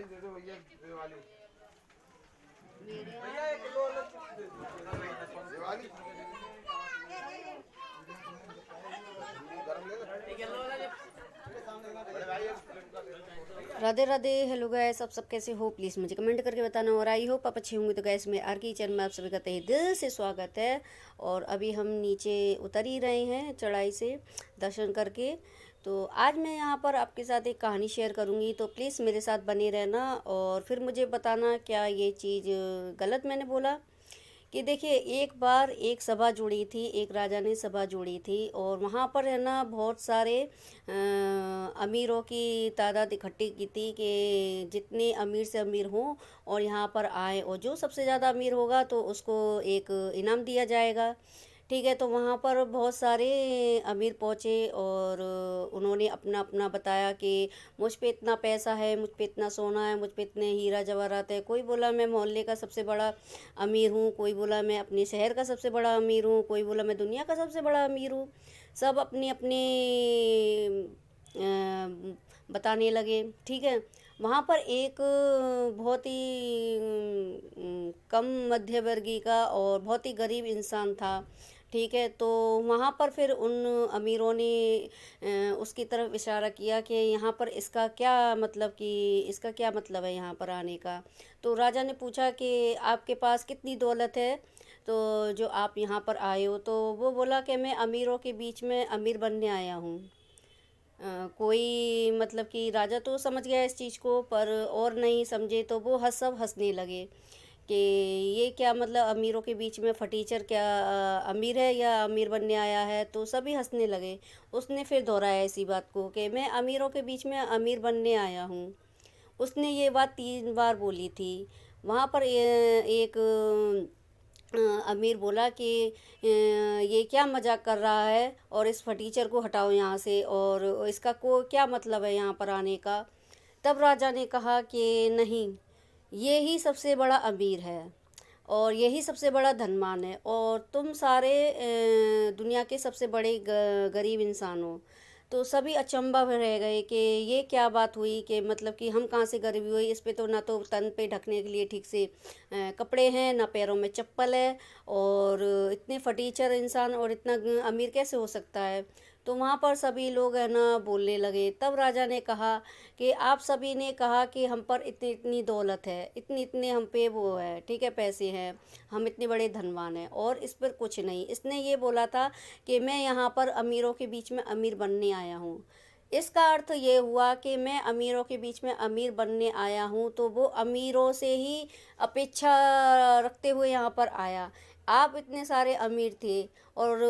वाली दे दो भैया, ये वाली भैया, एक किलो वाला दे दो। ये वाली गरम ले लो। एक किलो वाला बड़े भाई, एक प्लेट का दे दो। राधे राधे, हेलो गैस, आप सब कैसे हो प्लीज़ मुझे कमेंट करके बताना। और आई होप आप अच्छे होंगे। तो गैस में आर की चैनल में आप सभी का तहे दिल से स्वागत है। और अभी हम नीचे उतर ही रहे हैं चढ़ाई से दर्शन करके। तो आज मैं यहाँ पर आपके साथ एक कहानी शेयर करूँगी, तो प्लीज़ मेरे साथ बने रहना और फिर मुझे बताना क्या ये चीज़ गलत मैंने बोला। कि देखिए, एक बार एक सभा जुड़ी थी, एक राजा ने सभा जोड़ी थी और वहाँ पर है ना बहुत सारे अमीरों की तादाद इकट्ठी की थी कि जितने अमीर से अमीर हों और यहाँ पर आए, और जो सबसे ज़्यादा अमीर होगा तो उसको एक इनाम दिया जाएगा। ठीक है, तो वहाँ पर बहुत सारे अमीर पहुँचे और उन्होंने अपना अपना बताया कि मुझ पे इतना पैसा है, मुझ पे इतना सोना है, मुझ पे इतने हीरा जवाहरात है। कोई बोला मैं मोहल्ले का सबसे बड़ा अमीर हूँ, कोई बोला मैं अपने शहर का सबसे बड़ा अमीर हूँ, कोई बोला मैं दुनिया का सबसे बड़ा अमीर हूँ। सब अपनी अपनी बताने लगे। ठीक है, वहाँ पर एक बहुत ही कम मध्य वर्गीय का और बहुत ही गरीब इंसान था। ठीक है, तो वहाँ पर फिर उन अमीरों ने उसकी तरफ इशारा किया कि यहाँ पर इसका क्या मतलब, कि इसका क्या मतलब है यहाँ पर आने का। तो राजा ने पूछा कि आपके पास कितनी दौलत है, तो जो आप यहाँ पर आए हो। तो वो बोला कि मैं अमीरों के बीच में अमीर बनने आया हूँ। कोई मतलब कि राजा तो समझ गया इस चीज़ को, पर और नहीं समझे तो वो सब हंसने लगे कि ये क्या मतलब, अमीरों के बीच में फटीचर क्या अमीर है या अमीर बनने आया है। तो सभी हंसने लगे। उसने फिर दोहराया इसी बात को कि मैं अमीरों के बीच में अमीर बनने आया हूँ। उसने ये बात 3 बार बोली थी। वहाँ पर एक अमीर बोला कि ये क्या मजाक कर रहा है और इस फटीचर को हटाओ यहाँ से, और इसका को क्या मतलब है यहाँ पर आने का। तब राजा ने कहा कि नहीं, ये ही सबसे बड़ा अमीर है और यही सबसे बड़ा धनवान है, और तुम सारे दुनिया के सबसे बड़े गरीब इंसान हो। तो सभी अचंभा में रह गए कि ये क्या बात हुई, कि मतलब कि हम कहाँ से गरीबी हुई। इस पे तो ना तो तन पे ढकने के लिए ठीक से कपड़े हैं, ना पैरों में चप्पल है, और इतने फटीचर इंसान और इतना अमीर कैसे हो सकता है। तो वहाँ पर सभी लोग है ना बोलने लगे। तब राजा ने कहा कि आप सभी ने कहा कि हम पर इतनी इतनी दौलत है, इतनी इतने हम पे वो है, ठीक है, पैसे हैं, हम इतने बड़े धनवान हैं, और इस पर कुछ नहीं। इसने ये बोला था कि मैं यहाँ पर अमीरों के बीच में अमीर बनने आया हूँ। इसका अर्थ ये हुआ कि मैं अमीरों के बीच में अमीर बनने आया हूँ, तो वो अमीरों से ही अपेक्षा रखते हुए यहाँ पर आया। आप इतने सारे अमीर थे और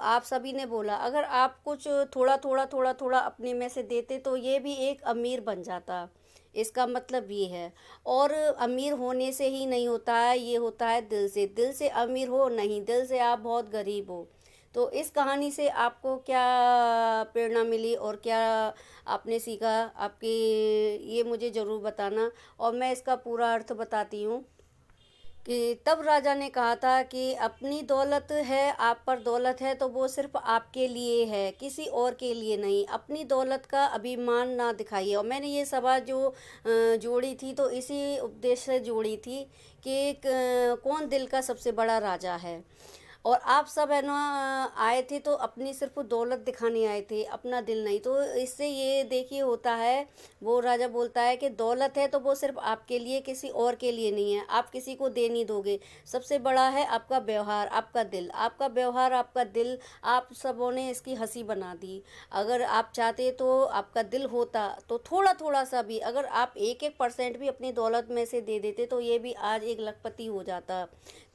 आप सभी ने बोला अगर आप कुछ थोड़ा थोड़ा थोड़ा थोड़ा अपने में से देते तो ये भी एक अमीर बन जाता। इसका मतलब ये है। और अमीर होने से ही नहीं होता है, ये होता है दिल से। दिल से अमीर हो नहीं, दिल से आप बहुत गरीब हो। तो इस कहानी से आपको क्या प्रेरणा मिली और क्या आपने सीखा, आपकी ये मुझे ज़रूर बताना। और मैं इसका पूरा अर्थ बताती हूँ कि तब राजा ने कहा था कि अपनी दौलत है, आप पर दौलत है तो वो सिर्फ आपके लिए है, किसी और के लिए नहीं। अपनी दौलत का अभिमान ना दिखाइए। और मैंने ये सभा जो जोड़ी थी तो इसी उद्देश्य से जोड़ी थी कि कौन दिल का सबसे बड़ा राजा है। और आप सब है ना आए थे तो अपनी सिर्फ दौलत दिखाने आए थे, अपना दिल नहीं। तो इससे ये देखिए होता है, वो राजा बोलता है कि दौलत है तो वो सिर्फ आपके लिए, किसी और के लिए नहीं है। आप किसी को दे नहीं दोगे। सबसे बड़ा है आपका व्यवहार, आपका दिल, आपका व्यवहार, आपका दिल। आप सबों ने इसकी हंसी बना दी। अगर आप चाहते तो आपका दिल होता तो थोड़ा थोड़ा सा भी, अगर आप 1-1% भी अपनी दौलत में से दे देते तो ये भी आज एक लखपति हो जाता,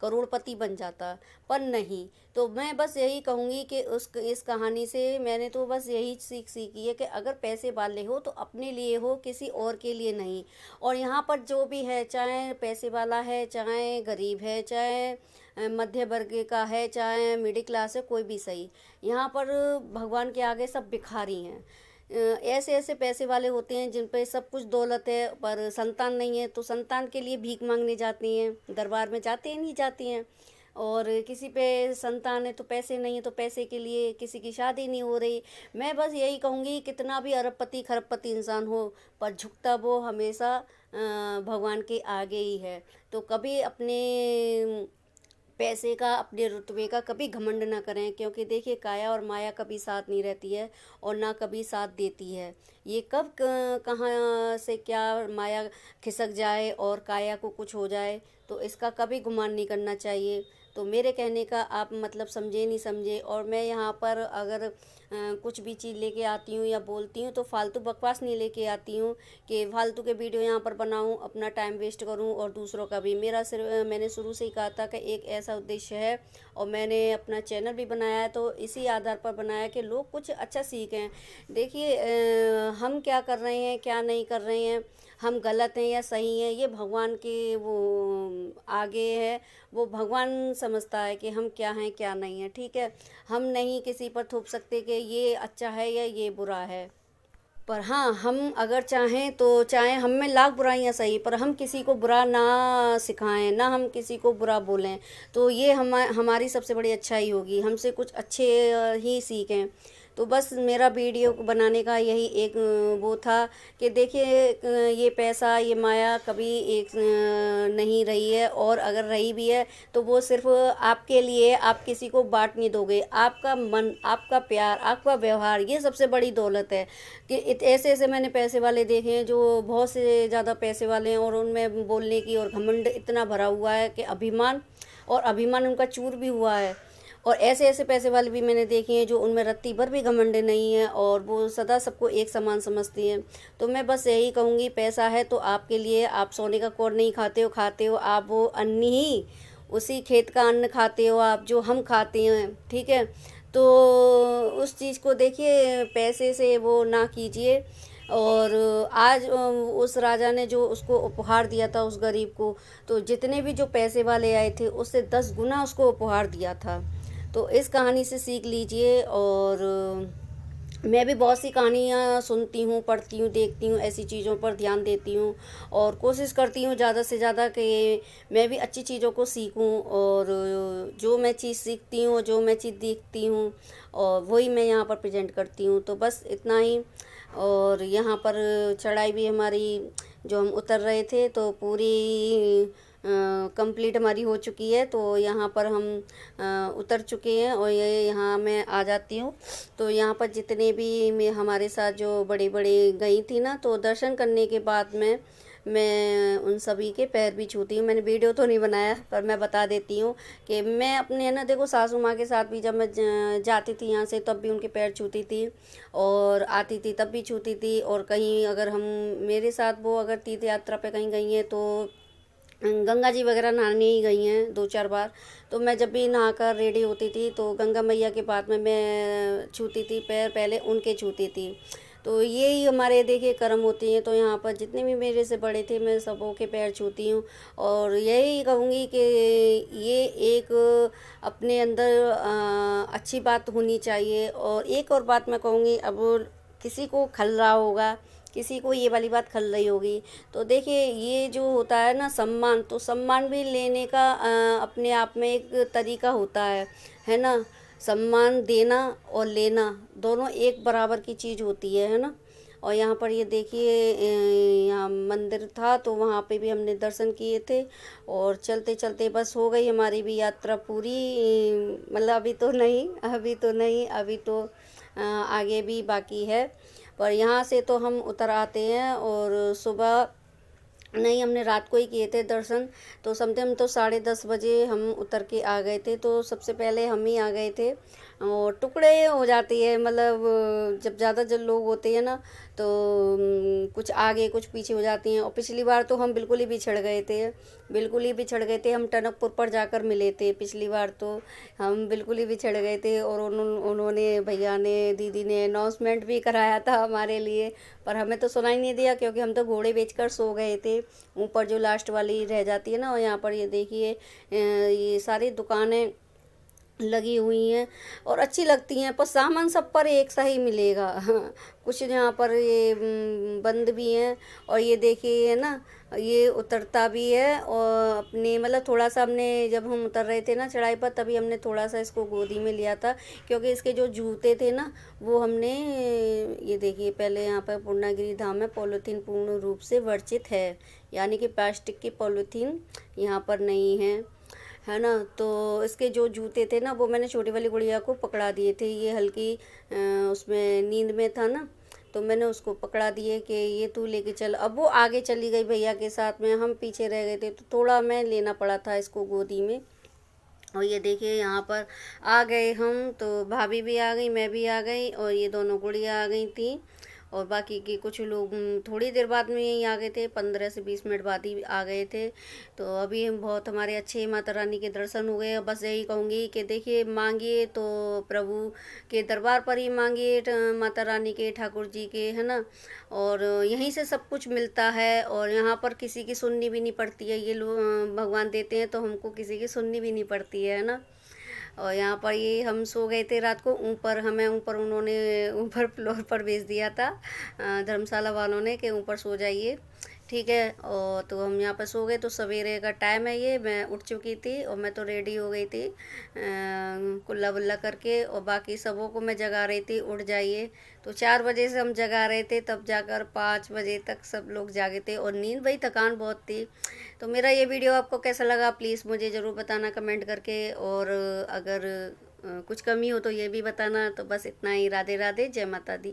करोड़पति बन जाता। पर नहीं। तो मैं बस यही कहूँगी कि इस कहानी से मैंने तो बस यही सीख सीखी है कि अगर पैसे वाले हो तो अपने लिए हो, किसी और के लिए नहीं। और यहाँ पर जो भी है, चाहे पैसे वाला है, चाहे गरीब है, चाहे मध्य वर्ग का है, चाहे मिडिल क्लास है, कोई भी सही, यहाँ पर भगवान के आगे सब भिखारी हैं। ऐसे ऐसे पैसे वाले होते हैं जिन पे सब कुछ दौलत है पर संतान नहीं है, तो संतान के लिए भीख मांगने जाती हैं, दरबार में जाते ही नहीं जाती हैं। और किसी पे संतान है तो पैसे नहीं है, तो पैसे के लिए किसी की शादी नहीं हो रही। मैं बस यही कहूँगी, कितना भी अरबपति खरबपति इंसान हो, पर झुकता वो हमेशा भगवान के आगे ही है। तो कभी अपने पैसे का, अपने रुतबे का कभी घमंड ना करें, क्योंकि देखिए काया और माया कभी साथ नहीं रहती है और ना कभी साथ देती है। ये कब कहाँ से क्या माया खिसक जाए और काया को कुछ हो जाए, तो इसका कभी गुमान नहीं करना चाहिए। तो मेरे कहने का आप मतलब समझे नहीं समझे। और मैं यहाँ पर अगर कुछ भी चीज़ लेके आती हूँ या बोलती हूँ तो फालतू बकवास नहीं लेके आती हूँ कि फालतू के वीडियो यहाँ पर बनाऊँ, अपना टाइम वेस्ट करूँ और दूसरों का भी। मेरा सिर्फ मैंने शुरू से ही कहा था कि एक ऐसा उद्देश्य है और मैंने अपना चैनल भी बनाया है तो इसी आधार पर बनाया कि लोग कुछ अच्छा सीखें। देखिए हम क्या कर रहे हैं क्या नहीं कर रहे हैं, हम गलत हैं या सही हैं, ये भगवान के वो आगे है। वो भगवान समझता है कि हम क्या हैं क्या नहीं है, ठीक है। हम नहीं किसी पर थोप सकते कि ये अच्छा है या ये बुरा है। पर हाँ, हम अगर चाहें तो चाहें हम में लाख बुराइयां सही, पर हम किसी को बुरा ना सिखाएं, ना हम किसी को बुरा बोलें। तो ये हमारी सबसे बड़ी अच्छाई होगी, हमसे कुछ अच्छे ही सीखें। तो बस मेरा वीडियो बनाने का यही एक वो था कि देखिए ये पैसा, ये माया कभी एक नहीं रही है, और अगर रही भी है तो वो सिर्फ आपके लिए, आप किसी को बांट नहीं दोगे। आपका मन, आपका प्यार, आपका व्यवहार, ये सबसे बड़ी दौलत है। कि ऐसे ऐसे मैंने पैसे वाले देखे हैं जो बहुत से ज़्यादा पैसे वाले हैं और उनमें बोलने की और घमंड इतना भरा हुआ है कि अभिमान उनका चूर भी हुआ है। और ऐसे ऐसे पैसे वाले भी मैंने देखे हैं जो उनमें रत्ती भर भी घमंड नहीं है और वो सदा सबको एक समान समझती हैं। तो मैं बस यही कहूँगी, पैसा है तो आपके लिए, आप सोने का कौड़ नहीं खाते हो आप वो अन्न ही, उसी खेत का अन्न खाते हो आप जो हम खाते हैं, ठीक है। तो उस चीज़ को देखिए, पैसे से वो ना कीजिए। और आज उस राजा ने जो उसको उपहार दिया था उस गरीब को, तो जितने भी जो पैसे वाले आए थे उससे 10 गुना उसको उपहार दिया था। तो इस कहानी से सीख लीजिए। और मैं भी बहुत सी कहानियाँ सुनती हूँ, पढ़ती हूँ, देखती हूँ, ऐसी चीज़ों पर ध्यान देती हूँ और कोशिश करती हूँ ज़्यादा से ज़्यादा कि मैं भी अच्छी चीज़ों को सीखूँ। और जो मैं चीज़ सीखती हूँ, जो मैं चीज़ देखती हूँ और वही मैं यहाँ पर प्रेजेंट करती हूँ। तो बस इतना ही। और यहाँ पर चढ़ाई भी हमारी जो हम उतर रहे थे तो पूरी कंप्लीट हमारी हो चुकी है। तो यहाँ पर हम उतर चुके हैं और ये यहाँ मैं आ जाती हूँ। तो यहाँ पर जितने भी मैं हमारे साथ जो बड़े बड़े गई थी ना, तो दर्शन करने के बाद में मैं उन सभी के पैर भी छूती हूँ। मैंने वीडियो तो नहीं बनाया पर मैं बता देती हूँ कि मैं अपने ना, देखो सासू माँ के साथ भी जब मैं जाती थी यहाँ से तब भी उनके पैर छूती थी और आती थी तब भी छूती थी। और कहीं अगर हम, मेरे साथ वो अगर तीर्थ यात्रा पे कहीं गई हैं तो गंगा जी वगैरह नहाने ही गई हैं 2-4 बार। तो मैं जब भी नहाकर रेडी होती थी तो गंगा मैया के बाद में मैं छूती थी पैर, पहले उनके छूती थी। तो यही हमारे देखिए कर्म होती हैं। तो यहाँ पर जितने भी मेरे से बड़े थे मैं सबों के पैर छूती हूँ। और यही कहूँगी कि ये एक अपने अंदर अच्छी बात होनी चाहिए। और एक और बात मैं कहूँगी, अब किसी को खल रहा होगा, किसी को ये वाली बात खल रही होगी, तो देखिए ये जो होता है ना सम्मान, तो सम्मान भी लेने का अपने आप में एक तरीका होता है ना। सम्मान देना और लेना दोनों एक बराबर की चीज़ होती है ना। और यहाँ पर ये देखिए यहाँ मंदिर था तो वहाँ पे भी हमने दर्शन किए थे। और चलते चलते बस हो गई हमारी भी यात्रा पूरी। मतलब अभी तो नहीं, अभी तो आगे भी बाकी है। पर यहाँ से तो हम उतर आते हैं और सुबह नहीं, हमने रात को ही किए थे दर्शन। तो समथिंग तो 10:30 बजे हम उतर के आ गए थे। तो सबसे पहले हम ही आ गए थे और टुकड़े हो जाती है, मतलब जब ज़्यादा जब लोग होते हैं ना तो कुछ आगे कुछ पीछे हो जाती हैं। और पिछली बार तो हम बिल्कुल ही बिछड़ गए थे। हम टनकपुर पर जाकर मिले थे पिछली बार, तो हम बिल्कुल ही बिछड़ गए थे। और उन्होंने भैया ने, दीदी ने अनाउंसमेंट भी कराया था हमारे लिए, पर हमें तो सुनाई नहीं दिया क्योंकि हम तो घोड़े बेचकर सो गए थे। ऊपर जो लास्ट वाली रह जाती है ना, और यहाँ पर ये देखिए ये सारी दुकानें लगी हुई हैं और अच्छी लगती हैं, पर सामान सब पर एक सा ही मिलेगा। कुछ यहाँ पर ये बंद भी हैं, और ये देखिए है ना, ये उतरता भी है। और अपने मतलब थोड़ा सा हमने, जब हम उतर रहे थे ना चढ़ाई पर, तभी हमने थोड़ा सा इसको गोदी में लिया था, क्योंकि इसके जो जूते थे ना वो हमने, ये देखिए पहले यहाँ पर पूर्णागिरि धाम में पॉलीथीन पूर्ण रूप से वर्जित है, यानी कि प्लास्टिक की पॉलीथीन यहाँ पर नहीं है ना। तो इसके जो जूते थे ना वो मैंने छोटी वाली गुड़िया को पकड़ा दिए थे, ये हल्की उसमें नींद में था ना, तो मैंने उसको पकड़ा दिए कि ये तू लेके चल। अब वो आगे चली गई भैया के साथ में, हम पीछे रह गए थे, तो थोड़ा मैं लेना पड़ा था इसको गोदी में। और ये देखिए यहाँ पर आ गए हम, तो भाभी भी आ गई, मैं भी आ गई, और ये दोनों गुड़िया आ गई थी, और बाकी के कुछ लोग थोड़ी देर बाद में यहीं आ गए थे, 15 से 20 मिनट बाद ही आ गए थे। तो अभी हम बहुत हमारे अच्छे माता रानी के दर्शन हो गए। बस यही कहूँगी कि देखिए, मांगिए तो प्रभु के दरबार पर ही मांगिए, माता रानी के, ठाकुर जी के, है ना। और यहीं से सब कुछ मिलता है, और यहाँ पर किसी की सुननी भी नहीं पड़ती है। ये लोग भगवान देते हैं तो हमको किसी की सुननी भी नहीं पड़ती है ना। और यहाँ पर ये हम सो गए थे रात को ऊपर, हमें ऊपर उन्होंने ऊपर फ्लोर पर भेज दिया था धर्मशाला वालों ने, कि ऊपर सो जाइए, ठीक है। और तो हम यहाँ पर सो गए। तो सवेरे का टाइम है, ये मैं उठ चुकी थी और मैं तो रेडी हो गई थी कुल्ला वुल्ला करके, और बाकी सबों को मैं जगा रही थी उठ जाइए। तो 4 बजे से हम जगा रहे थे, तब जाकर 5 बजे तक सब लोग जागे थे, और नींद भाई थकान बहुत थी। तो मेरा ये वीडियो आपको कैसा लगा प्लीज़ मुझे ज़रूर बताना कमेंट करके, और अगर कुछ कमी हो तो ये भी बताना। तो बस इतना ही, राधे राधे, जय माता दी।